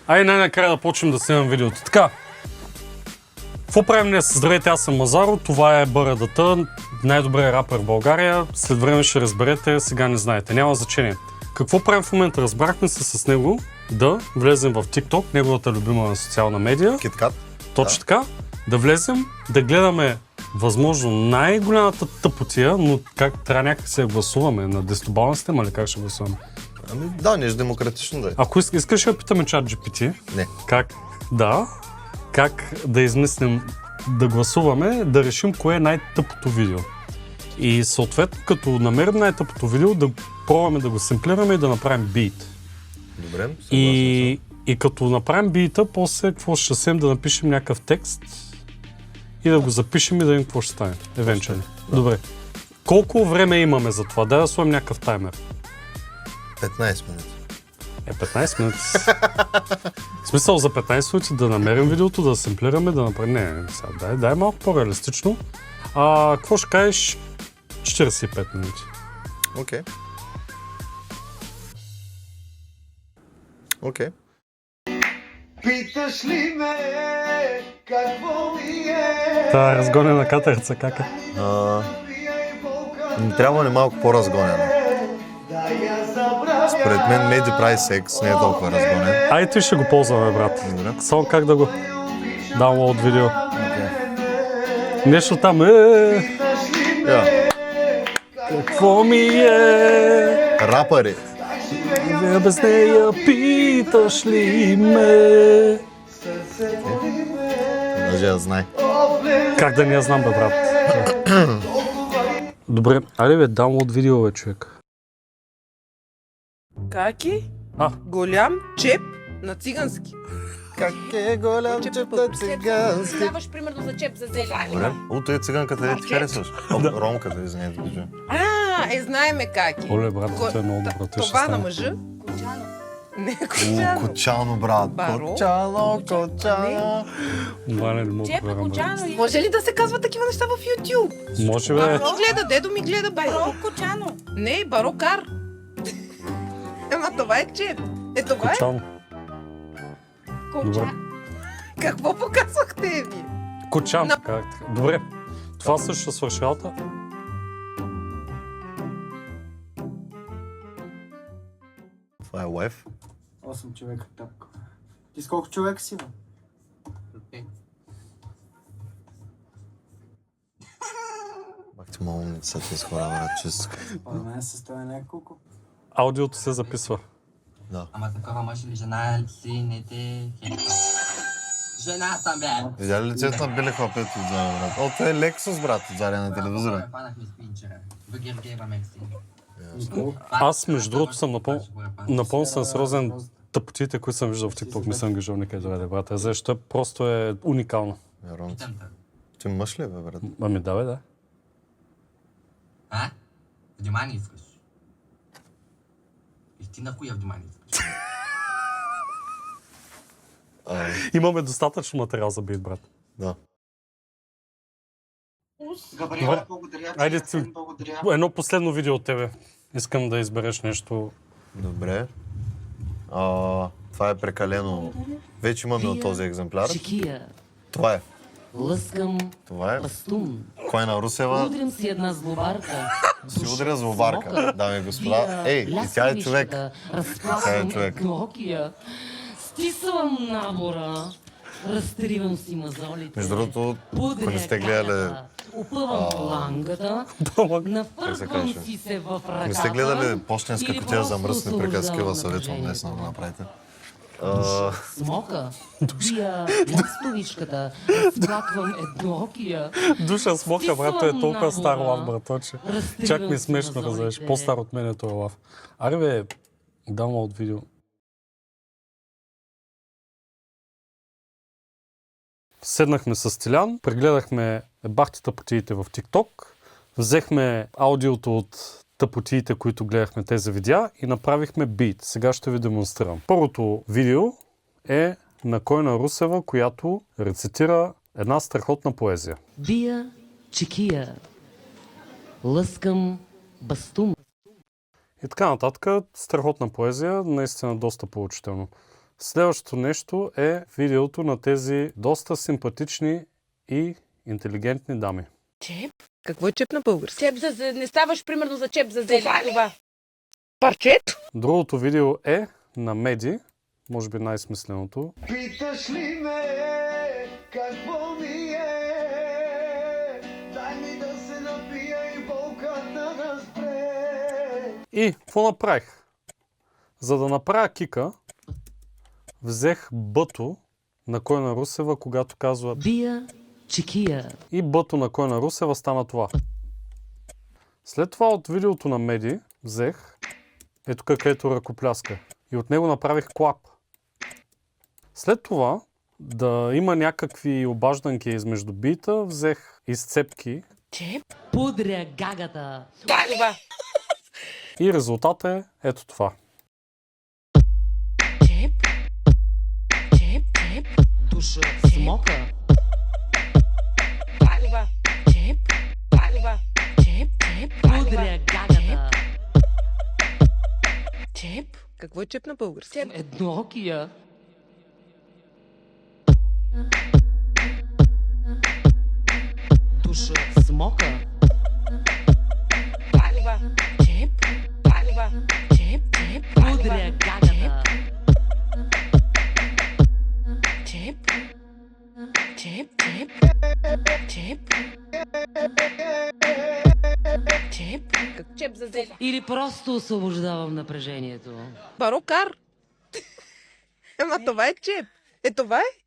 Ай, най-накрая да почнем да снимам видеото. Така. Какво правим днес? Здравейте, аз съм Мазаро, това е Бърадата, най-добрият рапър в България. След време ще разберете, сега не знаете, няма значение. Какво правим в момента? Разбрахме се с него да влезем в TikTok, неговата любима социална медия. Киткат. Точно така. Да влезем, да гледаме възможно най-голямата тъпотия, но как трябва някак да гласуваме на 10-бална система или как ще гласуваме? Ами да, нещо демократично да е. Ако искаш да питаме ChatGPT, Не. как да измислим, да гласуваме, да решим кое е най-тъпото видео. И съответно, като намерим най-тъпото видео, да пробваме да го семплираме и да направим бит. Добре, И като направим бита, после какво ще съвсем да напишем някакъв текст и да го запишем и да видим какво ще стане. Евенчуално. Да. Добре. Колко време имаме за това? Дай да сложим някакъв таймер. 15 минути. 15 минути. В смисъл за 15 минути да намерим видеото, да семплираме, да направим... Не, сега дай малко по-реалистично. Какво ще кажеш? 45 минути. Окей. Окей. Питаш ли ме какво ми е? Та разгонена катерица, как е? Не трябва ли малко по-разгонено? Според мен Меди прави секс, не е толкова разгонен. Ай, ти ще го ползваме, брат. Добре. Само как да го download видео. Окей. Нещо там Я. Какво ми е? Рапъри. Без нея питаш ли ме? Даже я знае. Как да не я знам, бе, брат? Добре, айде бе, download видео, бе, човек. Каки? А. Голям чеп на цигански. Как е голям чеп на цигански. Даваш примерно за чеп за зелен. Добре. Той е циганката, де ти харесваш? Ромката, извинете, бежа. Знаеме каки. Оле, брат, това е много добро. Това на мъжа? Кочано. Не, кочано. Кочано, брат. Баро? Кочано. Валя, не мога Чеп да е разбера. кочано или... Може ли да се казва такива неща в YouTube? Може, бе. Баро ми гледа, дедо ми гледа, бе. Баро кочано. Не, баро кар. Ема това е чеп. Това е. Кочано. Кочано. Какво показвахте ви? Кочан, как така. Добре. Това също ще свърши работа. Това е лайф. 8 човека тъпка. Ти с колко човека си, бе? Бах ти мога умница ти с хора, брат, чисто. Според мен се стоя няколко. Аудиото се записва. Да. Ама такова може ли жена си не те хелика? Жена съм, бе! Видя ли лицето на Били Хопет отзаде, брат? О, това е Лексус, брат, отзаде на телевизора. Фанахме с пинчера. Въгергева Мекси. Аз, между другото, съм напълно съм сериозен. Тъпотите, които съм виждал в TikTok, не съм ги жил никъде другаде, брат. Защото просто е уникално. Ронци. Ти мъж ли, бе, брат? Ами да, бе, да. А? Внимание искаш. И ти на коя внимание искаш? Имаме достатъчно материал за бит, брат. Да. Габриела, благодаря ти. Айде Асен, ти. благодаря. Едно последно видео от тебе. Искам да избереш нещо. Добре. Това е прекалено. Вече имаме от този екземпляр. Чекия, Това е. лъскам Това е. пастун. Койна Русева Удрям си една злобарка. си удря злобарка, дами и господа. Ей, и тя е човек. Тя е Разпласвам човек. еднокия. Стисвам набора. Разтривам си мазолите. Между другото, ако Пудря не сте гледали, кадата, опъвам лангата. Нафърквам каже? си се в ръката. не сте гледали почтенска или кутия за просто мръсни приказки, освобождавам съветвам днес да го напрежението. направите. Смока, бия ластовичката, разплаквам еднокия. Душа смока, брат, е толкова стар лав, браточе. Разтривам Чак ми е си смешно, мазолите. разбираш. По-стар от мен е този лав. Аре бе, download видео. Седнахме с Тилян, прегледахме бахти тъпотиите в TikTok, взехме аудиото от тъпотиите, които гледахме тези видеа и направихме бит. Сега ще ви демонстрирам. Първото видео е на Койна Русева, която рецитира една страхотна поезия. Бия чекия, лъскам бастун. И така нататък. Страхотна поезия, наистина доста поучително. Следващото нещо е видеото на тези доста симпатични и интелигентни дами. Чеп? Какво е чеп на български? Чеп за... Не ставаш примерно за чеп за зеле. Това. Парчето? Другото видео е на Меди, може би най-смисленото. Питаш ли ме какво ми е? Дай ми да се напия и болката да спре. И какво направих? За да направя кика, взех бъто на Койна Русева, когато казва Бия чекия. и бъто на Койна Русева стана това. След това от видеото на Меди взех ето където ръкопляска и от него направих клап. След това да има някакви обажданки измежду бита, взех изцепки Чеп? Пудря гагата. Това. и резултатът е ето това. Чеп? Чеп? Чеп? Душа смока. Това. Чеп? Това. Чеп? Чеп? Пудря гагата. Чеп? Какво е чеп на български? Еднокия. Душа смока. Това. Чеп? Това. Чеп? Чеп? Пудря гагата. Чеп? Чеп? Чеп? Чеп? Чеп? Чеп за зеле. Или просто освобождавам напрежението. Барокар? Ема това е чеп. Е това е?